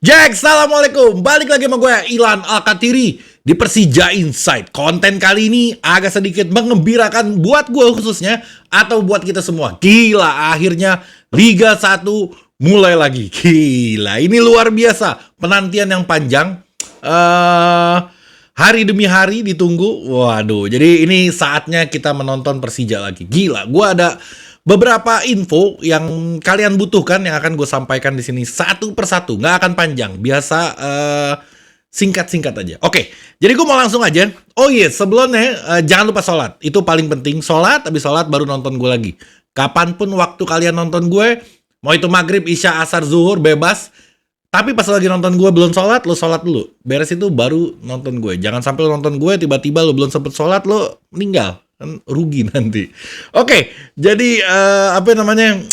Jack, assalamualaikum. Balik lagi sama gue, Ilan Alkatiri di Persija Insight. Konten kali ini agak sedikit mengembirakan buat gue khususnya atau buat kita semua. Gila, akhirnya Liga 1 mulai lagi. Gila, ini luar biasa. Penantian yang panjang. Hari demi hari ditunggu. Waduh, jadi ini saatnya kita menonton Persija lagi. Gila, gue ada beberapa info yang kalian butuhkan yang akan gue sampaikan di sini satu persatu, nggak akan panjang, biasa singkat-singkat aja. Oke, jadi gue mau langsung aja. Oh iya, sebelumnya jangan lupa sholat, itu paling penting. Sholat, habis sholat baru nonton gue lagi. Kapanpun waktu kalian nonton gue, mau itu maghrib, isya, asar, zuhur, bebas. Tapi pas lagi nonton gue belum sholat, lo sholat dulu. Beres itu baru nonton gue. Jangan sampai lo nonton gue, tiba-tiba lo belum sempet sholat, lo meninggal. Kan rugi nanti. Oke, jadi apa namanya?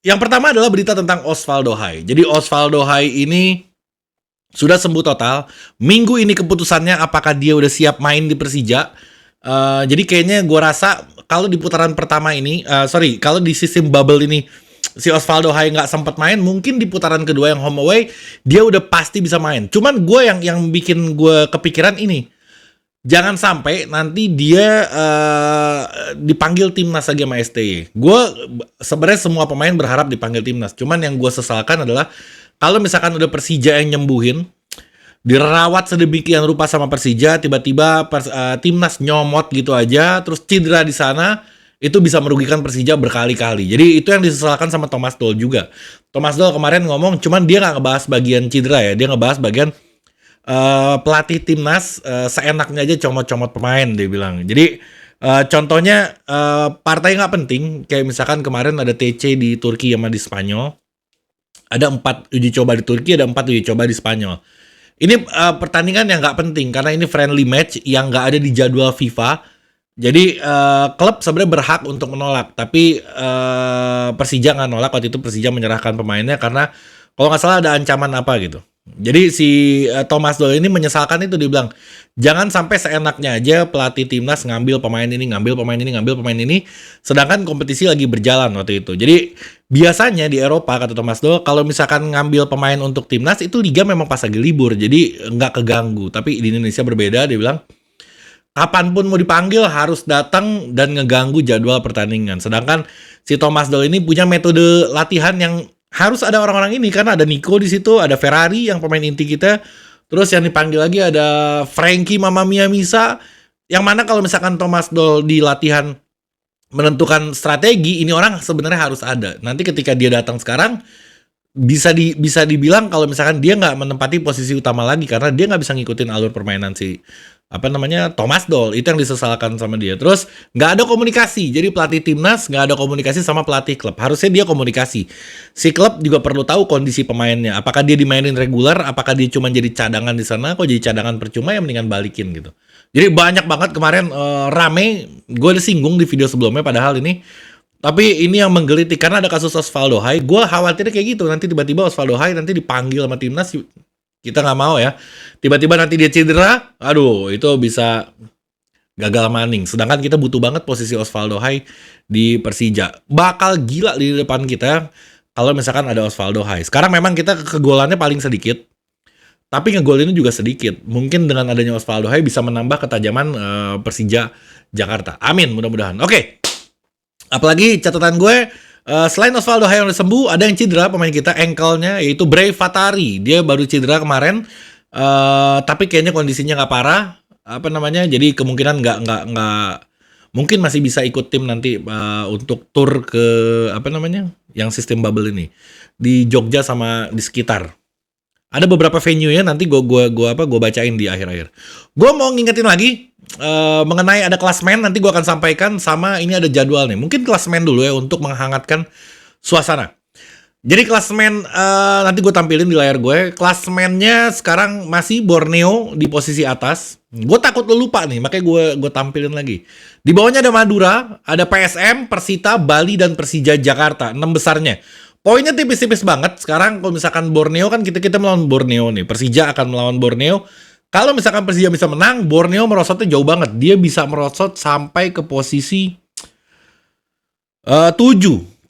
Yang pertama adalah berita tentang Osvaldo Hai. Jadi Osvaldo Hai ini sudah sembuh total. Minggu ini keputusannya apakah dia udah siap main di Persija. Jadi kayaknya gue rasa kalau di putaran pertama ini, kalau di sistem bubble ini si Osvaldo Hai nggak sempat main, mungkin di putaran kedua yang home away dia udah pasti bisa main. Cuman gue yang bikin gue kepikiran ini. Jangan sampai nanti dia dipanggil timnas lagi sama STY. Gue sebenarnya semua pemain berharap dipanggil timnas. Cuman yang gue sesalkan adalah kalau misalkan udah Persija yang nyembuhin, dirawat sedemikian rupa sama Persija, tiba-tiba timnas nyomot gitu aja, terus cedera di sana, itu bisa merugikan Persija berkali-kali. Jadi itu yang disesalkan sama Thomas Doll juga. Thomas Doll kemarin ngomong, cuman dia nggak ngebahas bagian cedera ya, dia ngebahas bagian pelatih timnas seenaknya aja comot-comot pemain, dia bilang. Jadi contohnya partai nggak penting, kayak misalkan kemarin ada TC di Turki sama di Spanyol, ada 4 uji coba di Turki, ada 4 uji coba di Spanyol. Ini pertandingan yang nggak penting karena ini friendly match yang nggak ada di jadwal FIFA. Jadi klub sebenarnya berhak untuk menolak, tapi Persija nggak nolak. Waktu itu Persija menyerahkan pemainnya karena kalau nggak salah ada ancaman apa gitu. Jadi si Thomas Doll ini menyesalkan itu, dia bilang jangan sampai seenaknya aja pelatih timnas ngambil pemain ini, ngambil pemain ini, ngambil pemain ini, sedangkan kompetisi lagi berjalan waktu itu. Jadi biasanya di Eropa, kata Thomas Doll, kalau misalkan ngambil pemain untuk timnas itu liga memang pas lagi libur, jadi nggak keganggu. Tapi di Indonesia berbeda, dia bilang kapanpun mau dipanggil harus datang dan ngeganggu jadwal pertandingan. Sedangkan si Thomas Doll ini punya metode latihan yang harus ada orang-orang ini, karena ada Nico di situ, ada Ferrari yang pemain inti kita, terus yang dipanggil lagi ada Frankie Mamma Mia Misa, yang mana kalau misalkan Thomas Doll di latihan menentukan strategi, ini orang sebenarnya harus ada. Nanti ketika dia datang sekarang, bisa dibilang kalau misalkan dia nggak menempati posisi utama lagi karena dia nggak bisa ngikutin alur permainan si Thomas Doll. Itu yang disesalkan sama dia. Terus nggak ada komunikasi, jadi pelatih timnas nggak ada komunikasi sama pelatih klub. Harusnya dia komunikasi. Si klub juga perlu tahu kondisi pemainnya, apakah dia dimainin reguler, apakah dia cuma jadi cadangan di sana. Kok jadi cadangan percuma, ya mendingan balikin gitu. Jadi banyak banget kemarin rame. Gue udah singgung di video sebelumnya padahal ini. Tapi ini yang menggelitik karena ada kasus Osvaldo Hai. Gue khawatir kayak gitu, nanti tiba-tiba Osvaldo Hai nanti dipanggil sama timnas, kita nggak mau ya. Tiba-tiba nanti dia cedera, aduh itu bisa gagal maning. Sedangkan kita butuh banget posisi Osvaldo Hai di Persija. Bakal gila di depan kita kalau misalkan ada Osvaldo Hai. Sekarang memang kita kegolannya paling sedikit, tapi ngegolinnya juga sedikit. Mungkin dengan adanya Osvaldo Hai bisa menambah ketajaman Persija Jakarta. Amin, mudah-mudahan. Oke. Apalagi catatan gue, selain Osvaldo Hai yang udah sembuh, ada yang cedera pemain kita, ankle-nya, yaitu Bray Fatari. Dia baru cedera kemarin, tapi kayaknya kondisinya nggak parah. Jadi kemungkinan nggak mungkin masih bisa ikut tim nanti untuk tur ke yang sistem bubble ini di Jogja sama di sekitar. Ada beberapa venue ya, nanti gue bacain di akhir-akhir. Gue mau ngingetin lagi mengenai ada klasmen, nanti gue akan sampaikan, sama ini ada jadwal nih. Mungkin klasmen dulu ya untuk menghangatkan suasana. Jadi klasmen nanti gue tampilin di layar gue. Klasmennya sekarang masih Borneo di posisi atas. Gue takut lo lupa nih, makanya gue tampilin lagi. Di bawahnya ada Madura, ada PSM, Persita, Bali, dan Persija Jakarta. 6 besarnya. Poinnya tipis-tipis banget. Sekarang kalau misalkan Borneo kan kita melawan Borneo nih. Persija akan melawan Borneo. Kalau misalkan Persija bisa menang, Borneo merosotnya jauh banget. Dia bisa merosot sampai ke posisi 7.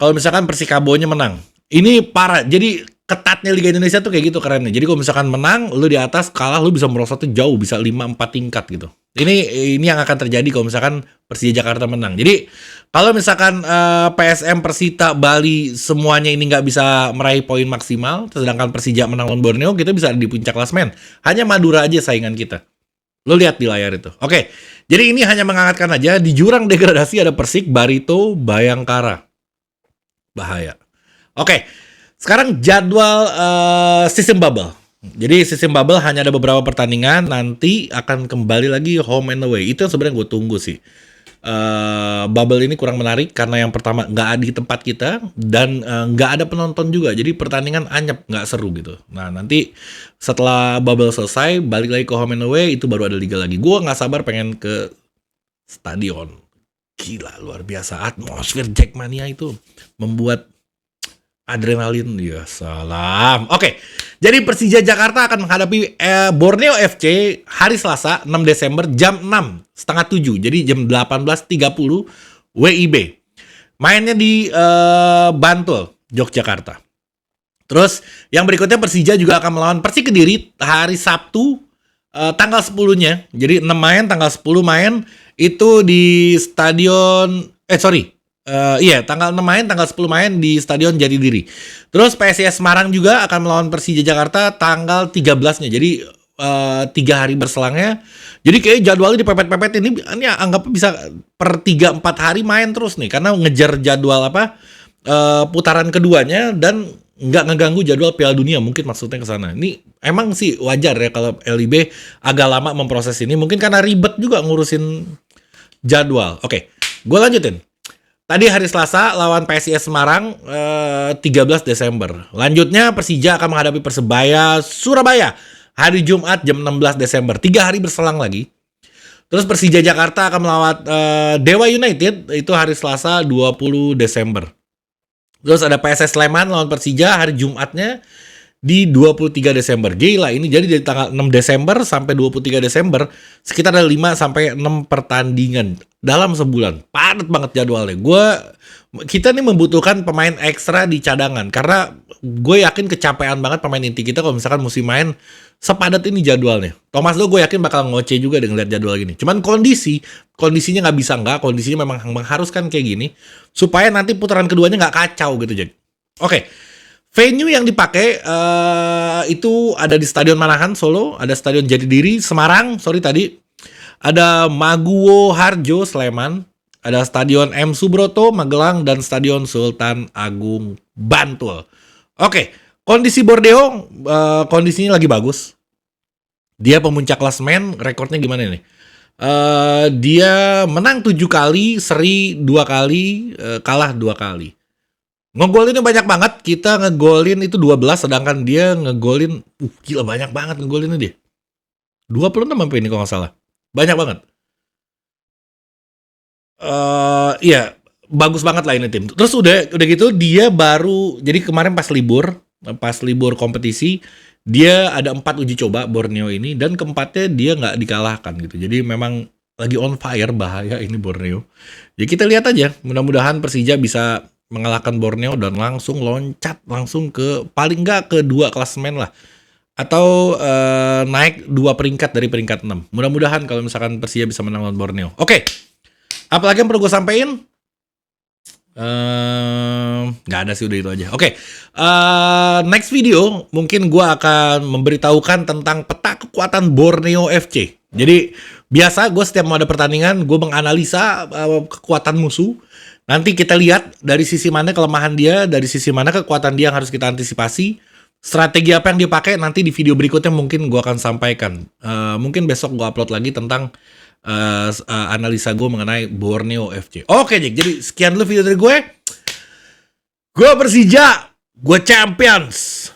Kalau misalkan Persikabonya menang. Ini parah. Jadi ketatnya Liga Indonesia tuh kayak gitu kerennya. Jadi kalau misalkan menang, lu di atas, kalah lu bisa merosot tuh jauh, bisa 5-4 tingkat gitu. Ini yang akan terjadi kalau misalkan Persija Jakarta menang. Jadi kalau misalkan PSM, Persita, Bali semuanya ini nggak bisa meraih poin maksimal, sedangkan Persija menang lawan Borneo, kita bisa di puncak klasemen. Hanya Madura aja saingan kita. Lo lihat di layar itu. Oke, jadi ini hanya mengangkatkan aja. Di jurang degradasi ada Persik, Barito, Bayangkara. Bahaya. Oke, sekarang jadwal sistem bubble. Jadi sistem bubble hanya ada beberapa pertandingan, nanti akan kembali lagi home and away. Itu yang sebenarnya gue tunggu sih. Bubble ini kurang menarik karena yang pertama nggak ada di tempat kita dan nggak ada penonton juga, jadi pertandingan anyep, nggak seru gitu. Nah nanti setelah bubble selesai balik lagi ke home and away, itu baru ada liga lagi. Gue nggak sabar pengen ke stadion. Gila, luar biasa atmosfer Jackmania itu membuat adrenalin. Ya salam. Oke, jadi Persija Jakarta akan menghadapi Borneo FC hari Selasa 6 Desember jam 6:30. Jadi jam 18.30 WIB. Mainnya di Bantul, Yogyakarta. Terus yang berikutnya Persija juga akan melawan Persik Kediri hari Sabtu tanggal 10-nya. Jadi 6 main, tanggal 10 main itu di stadion tanggal 6 main, tanggal 10 main di Stadion Jatidiri. Terus PSIS Semarang juga akan melawan Persija Jakarta tanggal 13-nya. Jadi 3 hari berselangnya. Jadi kayak jadwalnya dipepet-pepet ini anggap bisa per 3-4 hari main terus nih. Karena ngejar jadwal putaran keduanya dan nggak ngeganggu jadwal Piala Dunia. Mungkin maksudnya ke sana. Ini emang sih wajar ya kalau LIB agak lama memproses ini. Mungkin karena ribet juga ngurusin jadwal. Oke, gue lanjutin. Tadi hari Selasa lawan PSIS Semarang 13 Desember. Lanjutnya Persija akan menghadapi Persebaya Surabaya hari Jumat jam 16 Desember. 3 hari berselang lagi. Terus Persija Jakarta akan melawan Dewa United itu hari Selasa 20 Desember. Terus ada PSS Sleman lawan Persija hari Jumatnya di 23 Desember. Gila, ini jadi dari tanggal 6 Desember sampai 23 Desember sekitar ada 5 sampai 6 pertandingan dalam sebulan. Padat banget jadwalnya. Kita nih membutuhkan pemain ekstra di cadangan karena gue yakin kecapean banget pemain inti kita kalau misalkan musim main sepadat ini jadwalnya. Thomas Doll gue yakin bakal ngoceh juga dengan lihat jadwal gini. Cuman kondisinya nggak bisa kondisinya memang mengharuskan kayak gini supaya nanti putaran keduanya nggak kacau gitu, Jack. Oke. Venue yang dipakai itu ada di Stadion Manahan Solo, ada Stadion Jatidiri Semarang, ada Maguwo Harjo Sleman, ada Stadion M Subroto Magelang dan Stadion Sultan Agung Bantul. Oke, kondisi Borneo kondisinya lagi bagus. Dia pemuncak klasemen, rekornya gimana nih? Dia menang 7 kali, seri 2 kali, kalah 2 kali. Ngegolinnya banyak banget, kita ngegolin itu 12, sedangkan dia ngegolin, gila banyak banget ngegolinnya dia. 26 sampai ini kalau nggak salah. Banyak banget. Iya, bagus banget lah ini tim. Terus udah gitu dia baru, jadi kemarin pas libur kompetisi, dia ada 4 uji coba Borneo ini, dan keempatnya dia nggak dikalahkan gitu. Jadi memang lagi on fire, bahaya ini Borneo. Jadi kita lihat aja, mudah-mudahan Persija bisa mengalahkan Borneo dan langsung loncat langsung ke paling nggak ke 2 klasemen lah, atau naik 2 peringkat dari peringkat 6. Mudah-mudahan kalau misalkan Persija bisa menang lawan Borneo. Oke, apalagi yang perlu gue sampein? Nggak ada sih, udah itu aja. Oke, next video mungkin gue akan memberitahukan tentang peta kekuatan Borneo FC. Jadi biasa gue setiap mau ada pertandingan gue menganalisa kekuatan musuh. Nanti kita lihat dari sisi mana kelemahan dia, dari sisi mana kekuatan dia yang harus kita antisipasi. Strategi apa yang dipakai nanti di video berikutnya mungkin gue akan sampaikan. Mungkin besok gue upload lagi tentang analisa gue mengenai Borneo FC. Oke, Jack. Jadi sekian dulu video dari gue. Gue Persija, gue champions.